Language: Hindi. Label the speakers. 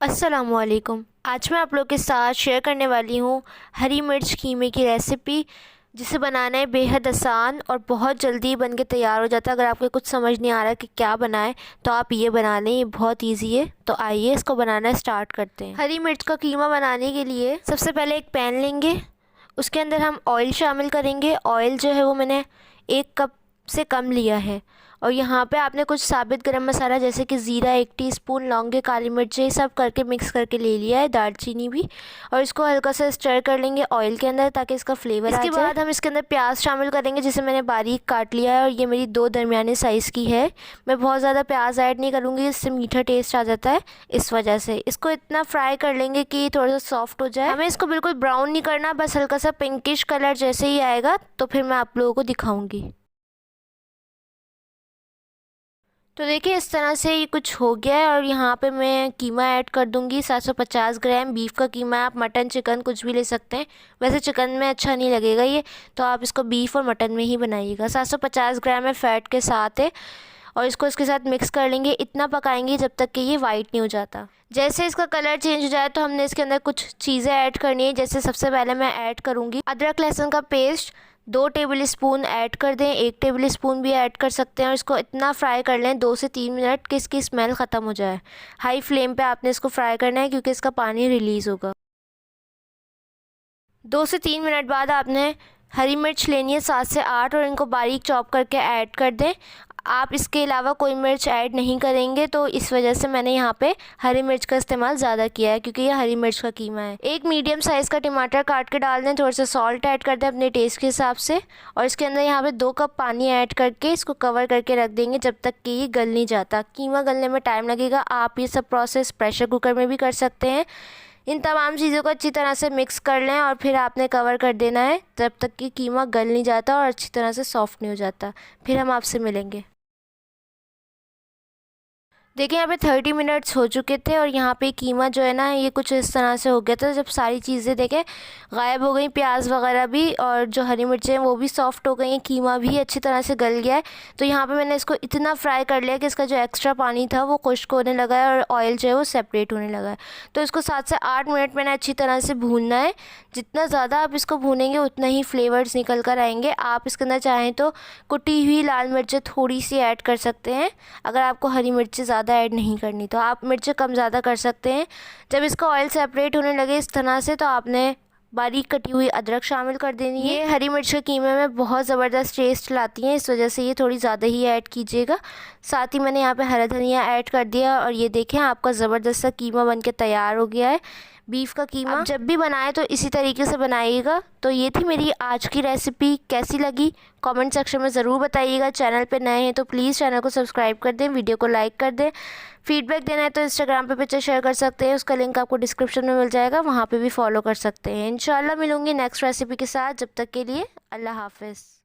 Speaker 1: अस्सलामुअलैकुम। आज मैं आप लोग के साथ शेयर करने वाली हूँ हरी मिर्च कीमे की रेसिपी, जिसे बनाना है बेहद आसान और बहुत जल्दी बन के तैयार हो जाता है। अगर आपको कुछ समझ नहीं आ रहा कि क्या बनाएं तो आप ये बना लें, ये बहुत इजी है। तो आइए इसको बनाना स्टार्ट करते हैं। हरी मिर्च का कीमा बनाने के लिए सबसे पहले एक पैन लेंगे, उसके अंदर हम ऑयल शामिल करेंगे। ऑयल जो है वो मैंने 1 कप से कम लिया है। और यहाँ पे आपने कुछ साबित गरम मसाला जैसे कि ज़ीरा 1 टीस्पून, लौंगे, काली मिर्च, ये सब करके मिक्स करके ले लिया है, दालचीनी भी। और इसको हल्का सा स्टर कर लेंगे ऑयल के अंदर ताकि इसका फ्लेवर आ जाए। इसके बाद हम इसके अंदर प्याज शामिल करेंगे, जिसे मैंने बारीक काट लिया है और ये मेरी 2 दरमियाने साइज़ की है। मैं बहुत ज़्यादा प्याज ऐड नहीं करूँगी, इससे मीठा टेस्ट आ जाता है। इस वजह से इसको इतना फ्राई कर लेंगे कि थोड़ा सा सॉफ्ट हो जाए। हमें इसको बिल्कुल ब्राउन नहीं करना, बस हल्का सा पिंकिश कलर जैसे ही आएगा तो फिर मैं आप लोगों को दिखाऊंगी। तो देखिए इस तरह से ये कुछ हो गया है। और यहाँ पे मैं कीमा ऐड कर दूँगी। 750 ग्राम बीफ का कीमा है, आप मटन चिकन कुछ भी ले सकते हैं। वैसे चिकन में अच्छा नहीं लगेगा ये, तो आप इसको बीफ और मटन में ही बनाइएगा। 750 ग्राम है, फैट के साथ है। और इसको इसके साथ मिक्स कर लेंगे, इतना पकाएंगे जब तक कि ये वाइट नहीं हो जाता। जैसे इसका कलर चेंज हो जाए तो हमने इसके अंदर कुछ चीज़ें ऐड करनी है। जैसे सबसे पहले मैं ऐड करूँगी अदरक लहसुन का पेस्ट, 2 टेबल स्पून ऐड कर दें, 1 टेबल स्पून भी ऐड कर सकते हैं। और इसको इतना फ्राई कर लें 2 से 3 मिनट कि इसकी स्मेल ख़त्म हो जाए। हाई फ्लेम पे आपने इसको फ्राई करना है क्योंकि इसका पानी रिलीज़ होगा। 2 से 3 मिनट बाद आपने हरी मिर्च लेनी है 7 से 8 और इनको बारीक चॉप करके ऐड कर दें। आप इसके अलावा कोई मिर्च ऐड नहीं करेंगे, तो इस वजह से मैंने यहाँ पे हरी मिर्च का इस्तेमाल ज़्यादा किया है क्योंकि ये हरी मिर्च का कीमा है। एक मीडियम साइज़ का टमाटर काट के डाल दें, थोड़ा सा सॉल्ट ऐड कर दें अपने टेस्ट के हिसाब से। और इसके अंदर यहाँ पे 2 कप पानी ऐड करके इसको कवर करके रख देंगे जब तक कि ये गल नहीं जाता। कीमा गलने में टाइम लगेगा। आप ये सब प्रोसेस प्रेशर कुकर में भी कर सकते हैं। इन तमाम चीज़ों को अच्छी तरह से मिक्स कर लें और फिर आपने कवर कर देना है जब तक कि कीमा गल नहीं जाता और अच्छी तरह से सॉफ्ट नहीं हो जाता। फिर हम आपसे मिलेंगे। देखिए यहाँ पे 30 मिनट्स हो चुके थे और यहाँ पे कीमा जो है ना ये कुछ इस तरह से हो गया था। जब सारी चीज़ें देखें गायब हो गई, प्याज वगैरह भी, और जो हरी मिर्चें हैं वो भी सॉफ्ट हो गई हैं, कीमा भी अच्छी तरह से गल गया है। तो यहाँ पे मैंने इसको इतना फ्राई कर लिया कि इसका जो एक्स्ट्रा पानी था वो खुश्क होने लगा है और ऑयल जो है वो सेपरेट होने लगा है। तो इसको 7 से 8 मिनट मैंने अच्छी तरह से भूनना है। जितना ज़्यादा आप इसको भूनेंगे उतना ही फ्लेवर्स निकल कर आएंगे। आप इसके अंदर चाहें तो कुटी हुई लाल मिर्चें थोड़ी सी ऐड कर सकते हैं। अगर आपको हरी मिर्चें ज़्यादा ऐड नहीं करनी तो आप मिर्चें कम ज़्यादा कर सकते हैं। जब इसका ऑयल सेपरेट होने लगे इस तरह से तो आपने बारीक कटी हुई अदरक शामिल कर देनी है। ये हरी मिर्च के कीमे में बहुत ज़बरदस्त टेस्ट लाती हैं, इस वजह से ये थोड़ी ज़्यादा ही ऐड कीजिएगा। साथ ही मैंने यहाँ पे हरा धनिया ऐड कर दिया और ये देखें आपका ज़बरदस्त सा कीमा बन के तैयार हो गया है। बीफ का कीमा आप जब भी बनाएं तो इसी तरीके से बनाइएगा। तो ये थी मेरी आज की रेसिपी। कैसी लगी कमेंट सेक्शन में ज़रूर बताइएगा। चैनल पे नए हैं तो प्लीज़ चैनल को सब्सक्राइब कर दें, वीडियो को लाइक कर दें। फीडबैक देना है तो इंस्टाग्राम पे पिक्चर शेयर कर सकते हैं, उसका लिंक आपको डिस्क्रिप्शन में मिल जाएगा, वहाँ पे भी फॉलो कर सकते हैं। इंशाल्लाह मिलूंगी नेक्स्ट रेसिपी के साथ। जब तक के लिए अल्लाह हाफ़िज़।